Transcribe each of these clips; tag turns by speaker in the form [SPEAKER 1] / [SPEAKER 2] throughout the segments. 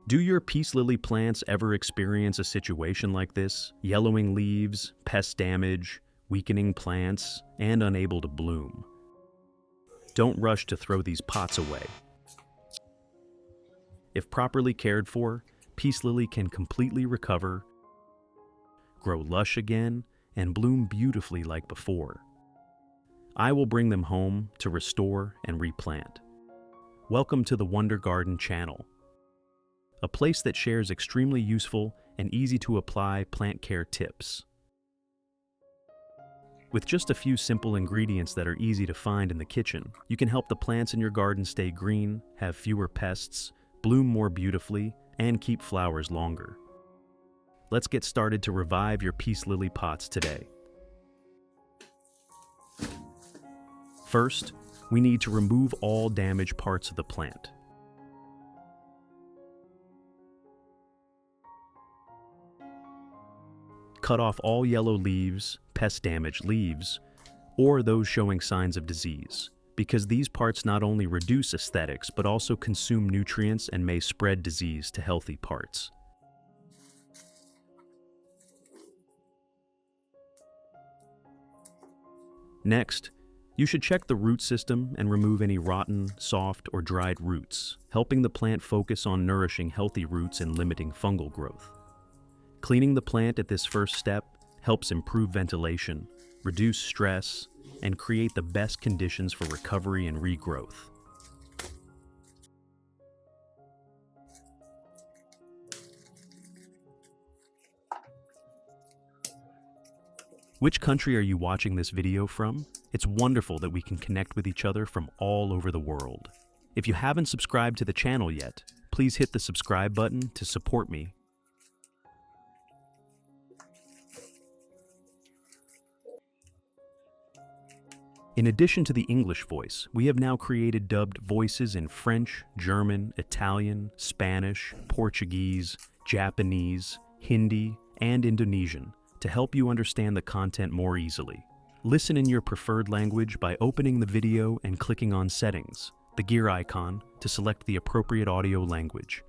[SPEAKER 1] Do your peace lily plants ever experience a situation like this? Yellowing leaves, pest damage, weakening plants, and unable to bloom. Don't rush to throw these pots away. If properly cared for, peace lily can completely recover, grow lush again, and bloom beautifully like before. I will bring them home to restore and replant. Welcome to the Wonder Garden channel, a place that shares extremely useful and easy to apply plant care tips. With just a few simple ingredients that are easy to find in the kitchen, you can help the plants in your garden stay green, have fewer pests, bloom more beautifully, and keep flowers longer. Let's get started to revive your peace lily pots today. First, we need to remove all damaged parts of the plant. Cut off all yellow leaves, pest-damaged leaves, or those showing signs of disease, because these parts not only reduce aesthetics but also consume nutrients and may spread disease to healthy parts. Next, you should check the root system and remove any rotten, soft, or dried roots, helping the plant focus on nourishing healthy roots and limiting fungal growth. Cleaning the plant at this first step helps improve ventilation, reduce stress, and create the best conditions for recovery and regrowth. Which country are you watching this video from? It's wonderful that we can connect with each other from all over the world. If you haven't subscribed to the channel yet, please hit the subscribe button to support me. In addition to the English voice, we have now created dubbed voices in French, German, Italian, Spanish, Portuguese, Japanese, Hindi, and Indonesian to help you understand the content more easily. Listen in your preferred language by opening the video and clicking on Settings, the gear icon, to select the appropriate audio language.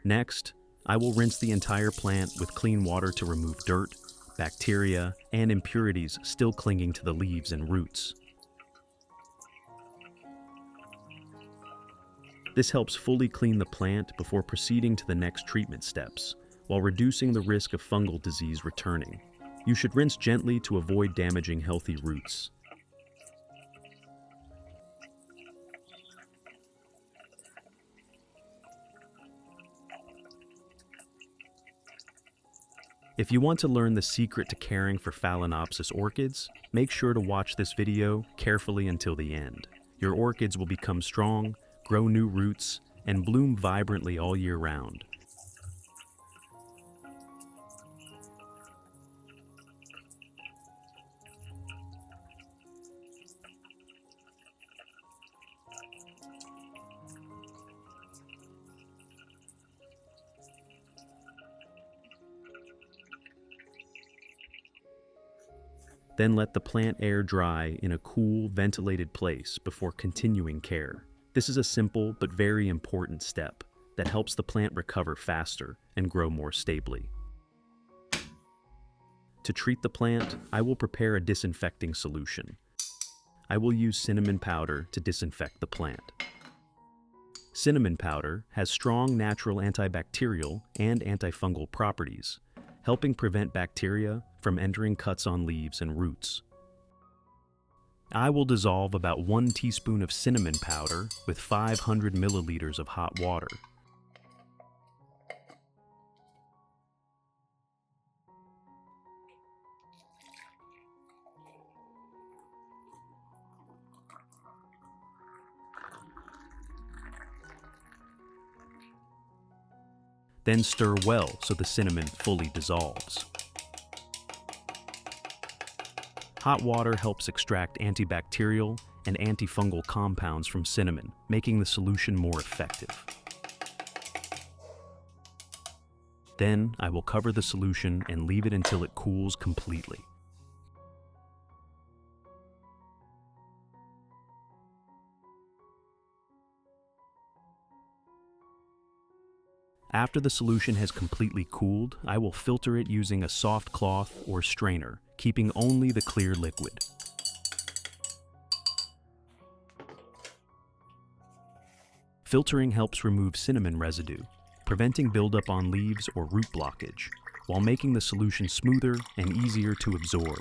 [SPEAKER 1] Next, I will rinse the entire plant with clean water to remove dirt, bacteria, and impurities still clinging to the leaves and roots. This helps fully clean the plant before proceeding to the next treatment steps, while reducing the risk of fungal disease returning. You should rinse gently to avoid damaging healthy roots. If you want to learn the secret to caring for Phalaenopsis orchids, make sure to watch this video carefully until the end. Your orchids will become strong, grow new roots, and bloom vibrantly all year round. Then let the plant air dry in a cool, ventilated place before continuing care. This is a simple but very important step that helps the plant recover faster and grow more stably. To treat the plant, I will prepare a disinfecting solution. I will use cinnamon powder to disinfect the plant. Cinnamon powder has strong natural antibacterial and antifungal properties, helping prevent bacteria from entering cuts on leaves and roots. I will dissolve about 1 teaspoon of cinnamon powder with 500 milliliters of hot water. Then stir well so the cinnamon fully dissolves. Hot water helps extract antibacterial and antifungal compounds from cinnamon, making the solution more effective. Then I will cover the solution and leave it until it cools completely. After the solution has completely cooled, I will filter it using a soft cloth or strainer, keeping only the clear liquid. Filtering helps remove cinnamon residue, preventing buildup on leaves or root blockage, while making the solution smoother and easier to absorb.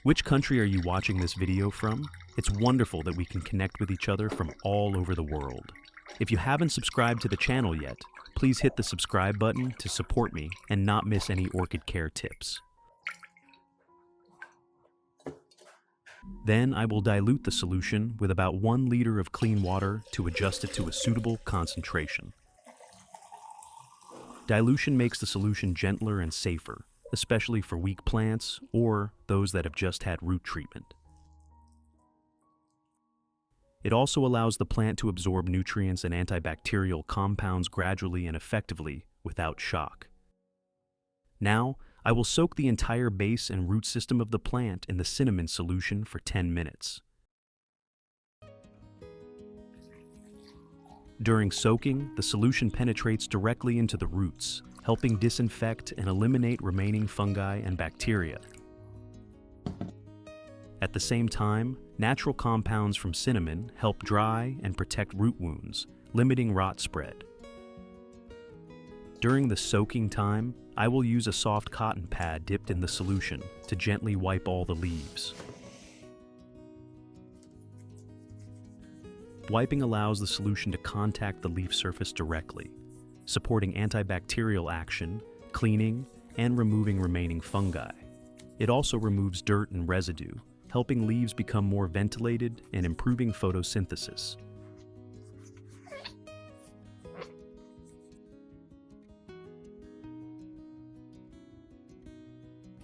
[SPEAKER 1] Which country are you watching this video from? It's wonderful that we can connect with each other from all over the world. If you haven't subscribed to the channel yet, please hit the subscribe button to support me and not miss any orchid care tips. Then I will dilute the solution with about 1 liter of clean water to adjust it to a suitable concentration. Dilution makes the solution gentler and safer, especially for weak plants or those that have just had root treatment. It also allows the plant to absorb nutrients and antibacterial compounds gradually and effectively without shock. Now, I will soak the entire base and root system of the plant in the cinnamon solution for 10 minutes. During soaking, the solution penetrates directly into the roots, helping disinfect and eliminate remaining fungi and bacteria. At the same time, natural compounds from cinnamon help dry and protect root wounds, limiting rot spread. During the soaking time, I will use a soft cotton pad dipped in the solution to gently wipe all the leaves. Wiping allows the solution to contact the leaf surface directly, supporting antibacterial action, cleaning, and removing remaining fungi. It also removes dirt and residue, helping leaves become more ventilated and improving photosynthesis.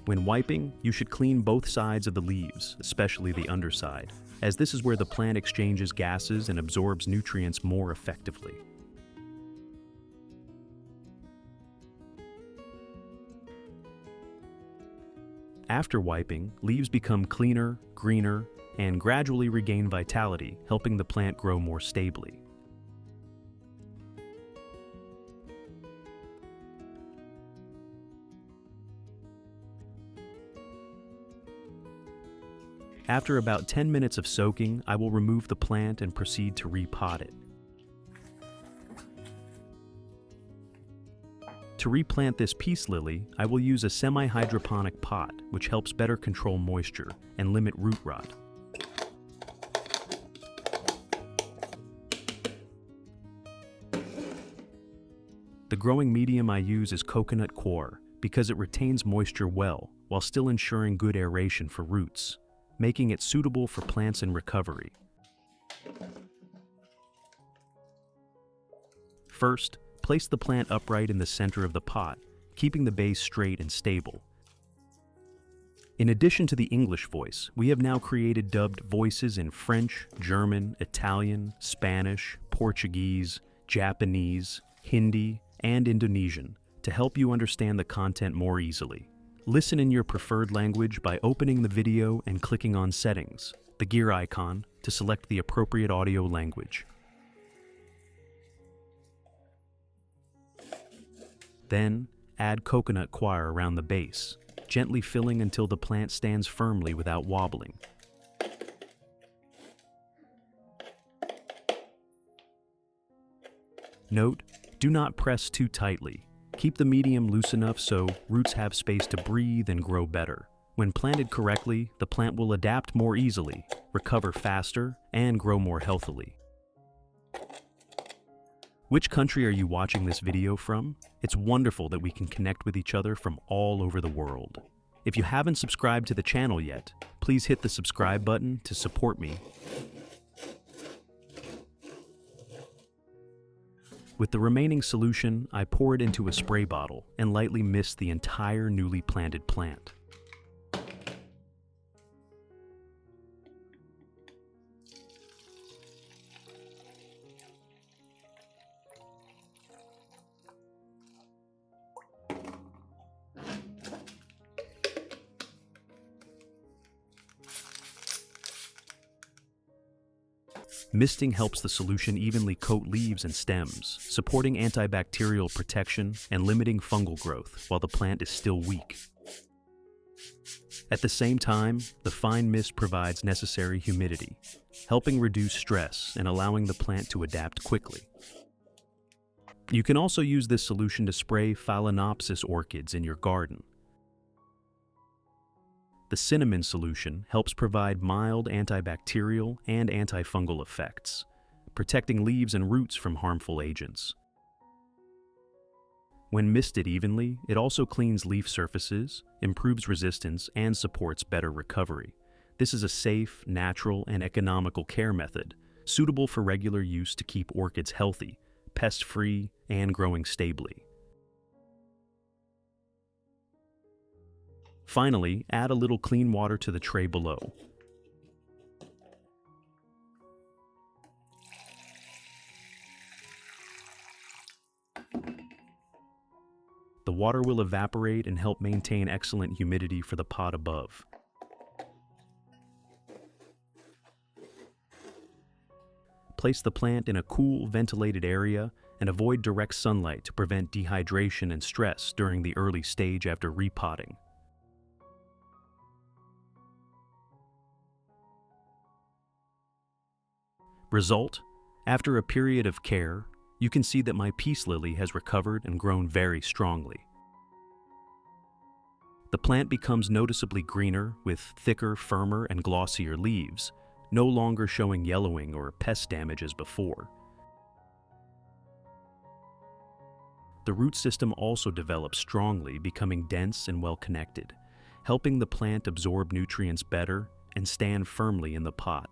[SPEAKER 1] When wiping, you should clean both sides of the leaves, especially the underside, as this is where the plant exchanges gases and absorbs nutrients more effectively. After wiping, leaves become cleaner, greener, and gradually regain vitality, helping the plant grow more stably. After about 10 minutes of soaking, I will remove the plant and proceed to repot it. To replant this peace lily, I will use a semi-hydroponic pot, which helps better control moisture and limit root rot. The growing medium I use is coconut coir because it retains moisture well while still ensuring good aeration for roots, making it suitable for plants in recovery. First, place the plant upright in the center of the pot, keeping the base straight and stable. In addition to the English voice, we have now created dubbed voices in French, German, Italian, Spanish, Portuguese, Japanese, Hindi, and Indonesian to help you understand the content more easily. Listen in your preferred language by opening the video and clicking on Settings, the gear icon, to select the appropriate audio language. Then, add coconut coir around the base, gently filling until the plant stands firmly without wobbling. Note, do not press too tightly. Keep the medium loose enough so roots have space to breathe and grow better. When planted correctly, the plant will adapt more easily, recover faster, and grow more healthily. Which country are you watching this video from? It's wonderful that we can connect with each other from all over the world. If you haven't subscribed to the channel yet, please hit the subscribe button to support me. With the remaining solution, I pour it into a spray bottle and lightly mist the entire newly planted plant. Misting helps the solution evenly coat leaves and stems, supporting antibacterial protection and limiting fungal growth while the plant is still weak. At the same time, the fine mist provides necessary humidity, helping reduce stress and allowing the plant to adapt quickly. You can also use this solution to spray Phalaenopsis orchids in your garden. The cinnamon solution helps provide mild antibacterial and antifungal effects, protecting leaves and roots from harmful agents. When misted evenly, it also cleans leaf surfaces, improves resistance, and supports better recovery. This is a safe, natural, and economical care method, suitable for regular use to keep orchids healthy, pest-free, and growing stably. Finally, add a little clean water to the tray below. The water will evaporate and help maintain excellent humidity for the pot above. Place the plant in a cool, ventilated area and avoid direct sunlight to prevent dehydration and stress during the early stage after repotting. Result: after a period of care, you can see that my peace lily has recovered and grown very strongly. The plant becomes noticeably greener with thicker, firmer, and glossier leaves, no longer showing yellowing or pest damage as before. The root system also develops strongly, becoming dense and well-connected, helping the plant absorb nutrients better and stand firmly in the pot.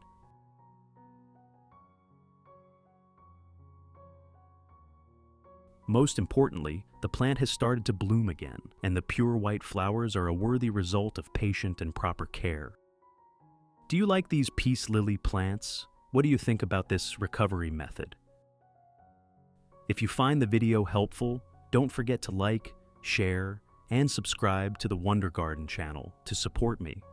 [SPEAKER 1] Most importantly, the plant has started to bloom again, and the pure white flowers are a worthy result of patient and proper care. Do you like these peace lily plants? What do you think about this recovery method? If you find the video helpful, don't forget to like, share, and subscribe to the Wonder Garden channel to support me.